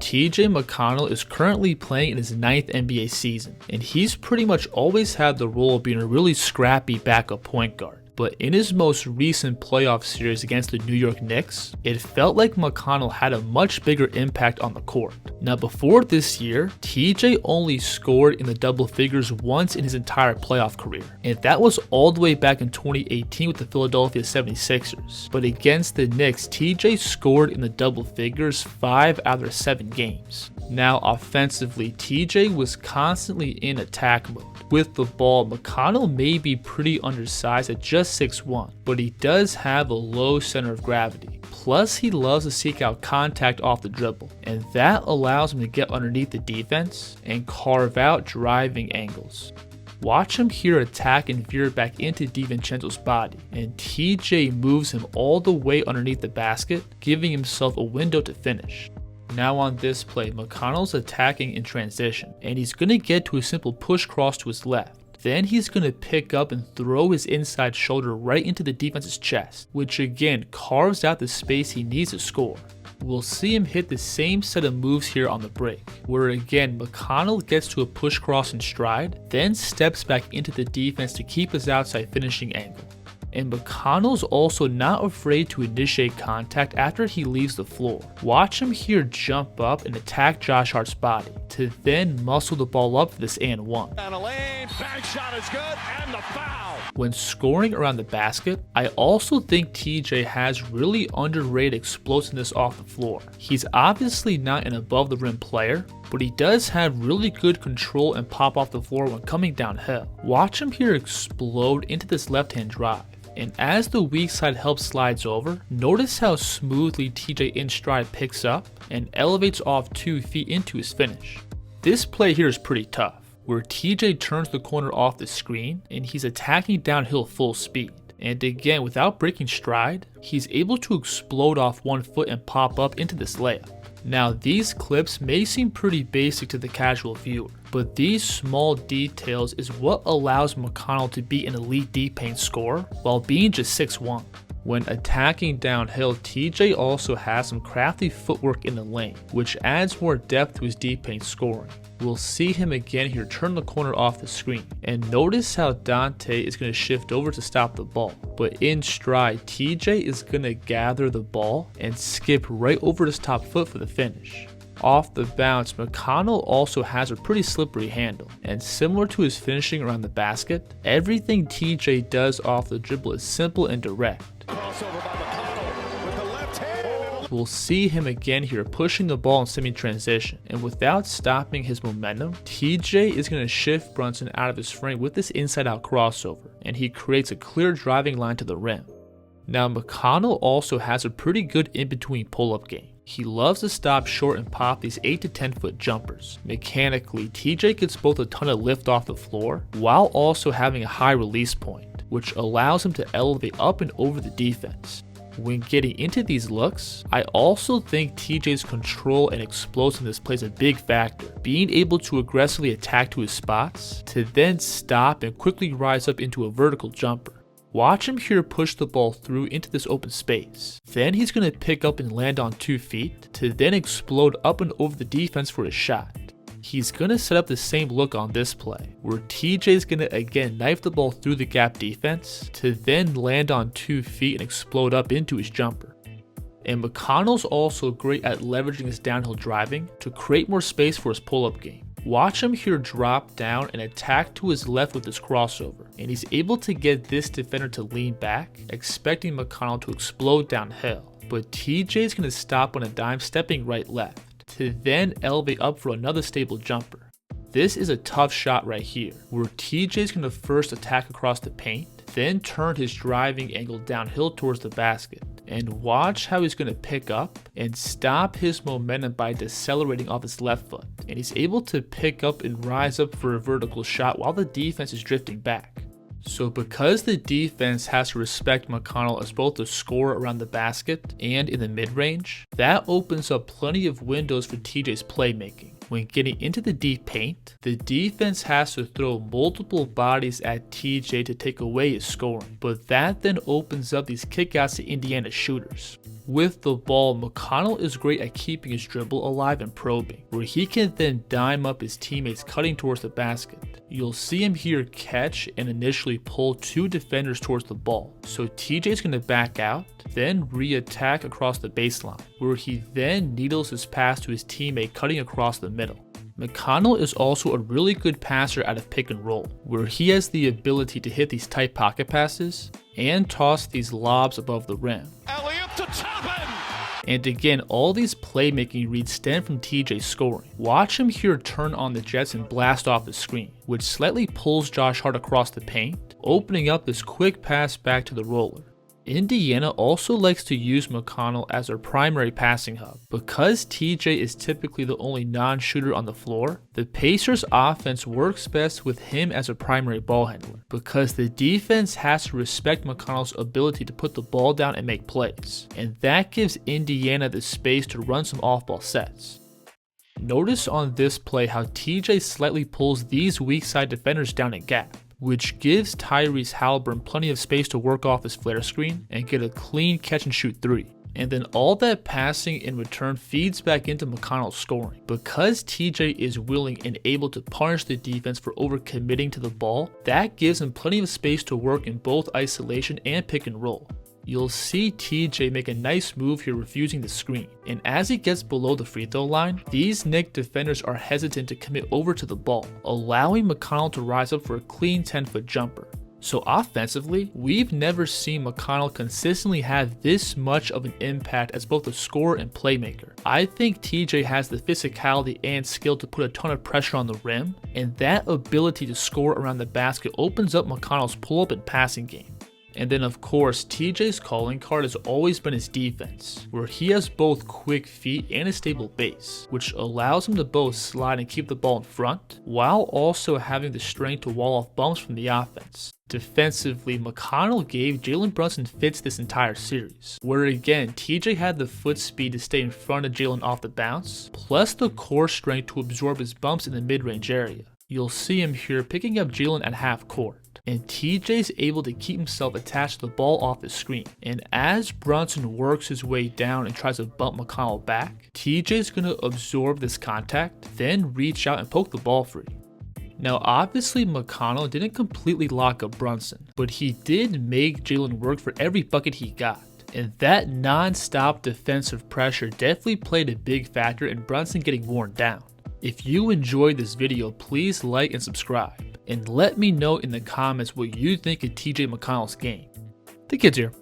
TJ McConnell is currently playing in his 9th NBA season, and he's pretty much always had the role of being a really scrappy backup point guard. But in his most recent playoff series against the New York Knicks, it felt like McConnell had a much bigger impact on the court. Now before this year, TJ only scored in the double figures once in his entire playoff career, and that was all the way back in 2018 with the Philadelphia 76ers. But against the Knicks, TJ scored in the double figures 5 out of 7 games. Now offensively, TJ was constantly in attack mode. With the ball, McConnell may be pretty undersized at just 6'1", but he does have a low center of gravity. Plus, he loves to seek out contact off the dribble, and that allows him to get underneath the defense and carve out driving angles. Watch him here attack and veer back into DiVincenzo's body, and TJ moves him all the way underneath the basket, giving himself a window to finish. Now on this play, McConnell's attacking in transition, and he's going to get to a simple push cross to his left. Then he's going to pick up and throw his inside shoulder right into the defense's chest, which again carves out the space he needs to score. We'll see him hit the same set of moves here on the break, where again McConnell gets to a push cross in stride, then steps back into the defense to keep his outside finishing angle. And McConnell's also not afraid to initiate contact after he leaves the floor. Watch him here jump up and attack Josh Hart's body, to then muscle the ball up for this and one. Down a lane, bank shot is good, and the foul. When scoring around the basket, I also think TJ has really underrated explosiveness off the floor. He's obviously not an above the rim player, but he does have really good control and pop off the floor when coming downhill. Watch him here explode into this left-hand drive. And as the weak side help slides over, notice how smoothly TJ in stride picks up and elevates off 2 feet into his finish. This play here is pretty tough, where TJ turns the corner off the screen and he's attacking downhill full speed. And again, without breaking stride, he's able to explode off 1 foot and pop up into this layup. Now these clips may seem pretty basic to the casual viewer, but these small details is what allows McConnell to be an elite deep paint scorer while being just 6'1". When attacking downhill, TJ also has some crafty footwork in the lane, which adds more depth to his deep paint scoring. We'll see him again here turn the corner off the screen, and notice how Dante is going to shift over to stop the ball, but in stride, TJ is going to gather the ball and skip right over his top foot for the finish. Off the bounce, McConnell also has a pretty slippery handle, and similar to his finishing around the basket, everything TJ does off the dribble is simple and direct. Crossover by McConnell with the left hand. We'll see him again here pushing the ball in semi-transition, and without stopping his momentum, TJ is going to shift Brunson out of his frame with this inside-out crossover, and he creates a clear driving line to the rim. Now McConnell also has a pretty good in-between pull-up game. He loves to stop short and pop these 8 to 10 foot jumpers. Mechanically, TJ gets both a ton of lift off the floor while also having a high release point, which allows him to elevate up and over the defense. When getting into these looks, I also think TJ's control and explosiveness plays a big factor, being able to aggressively attack to his spots, to then stop and quickly rise up into a vertical jumper. Watch him here push the ball through into this open space. Then he's going to pick up and land on 2 feet, to then explode up and over the defense for his shot. He's going to set up the same look on this play, where TJ is going to again knife the ball through the gap defense, to then land on 2 feet and explode up into his jumper. And McConnell's also great at leveraging his downhill driving to create more space for his pull-up game. Watch him here drop down and attack to his left with his crossover, and he's able to get this defender to lean back, expecting McConnell to explode downhill. But TJ is going to stop on a dime, stepping right left, to then elevate up for another stable jumper. This is a tough shot right here, where TJ is going to first attack across the paint, then turn his driving angle downhill towards the basket. And watch how he's going to pick up and stop his momentum by decelerating off his left foot. And he's able to pick up and rise up for a vertical shot while the defense is drifting back. So because the defense has to respect McConnell as both a scorer around the basket and in the mid-range, that opens up plenty of windows for TJ's playmaking. when getting into the deep paint, the defense has to throw multiple bodies at TJ to take away his scoring, but that then opens up these kickouts to Indiana shooters. With the ball, McConnell is great at keeping his dribble alive and probing, where he can then dime up his teammates cutting towards the basket. You'll see him here catch and initially pull 2 defenders towards the ball, so TJ's going to back out, then re-attack across the baseline, where he then needles his pass to his teammate cutting across the middle. McConnell is also a really good passer out of pick and roll, where he has the ability to hit these tight pocket passes and toss these lobs above the rim. And again, all these playmaking reads stem from TJ's scoring. Watch him here turn on the jets and blast off the screen, which slightly pulls Josh Hart across the paint, opening up this quick pass back to the roller. Indiana also likes to use McConnell as their primary passing hub. Because TJ is typically the only non-shooter on the floor, the Pacers' offense works best with him as a primary ball handler, because the defense has to respect McConnell's ability to put the ball down and make plays, and that gives Indiana the space to run some off-ball sets. Notice on this play how TJ slightly pulls these weak side defenders down and gap, which gives Tyrese Halliburton plenty of space to work off his flare screen and get a clean catch and shoot 3. And then all that passing in return feeds back into McConnell's scoring. Because TJ is willing and able to punish the defense for overcommitting to the ball, that gives him plenty of space to work in both isolation and pick and roll. You'll see TJ make a nice move here refusing the screen, and as he gets below the free throw line, these Knicks defenders are hesitant to commit over to the ball, allowing McConnell to rise up for a clean 10-foot jumper. So offensively, we've never seen McConnell consistently have this much of an impact as both a scorer and playmaker. I think TJ has the physicality and skill to put a ton of pressure on the rim, and that ability to score around the basket opens up McConnell's pull-up and passing game. And then of course, TJ's calling card has always been his defense, where he has both quick feet and a stable base, which allows him to both slide and keep the ball in front, while also having the strength to wall off bumps from the offense. Defensively, McConnell gave Jalen Brunson fits this entire series, where again, TJ had the foot speed to stay in front of Jalen off the bounce, plus the core strength to absorb his bumps in the mid-range area. You'll see him here picking up Jalen at half court, and TJ's able to keep himself attached to the ball off the screen. And as Brunson works his way down and tries to bump McConnell back, TJ's going to absorb this contact, then reach out and poke the ball free. Now obviously McConnell didn't completely lock up Brunson, but he did make Jalen work for every bucket he got. And that non-stop defensive pressure definitely played a big factor in Brunson getting worn down. If you enjoyed this video, please like and subscribe, and let me know in the comments what you think of TJ McConnell's game. The Kids here.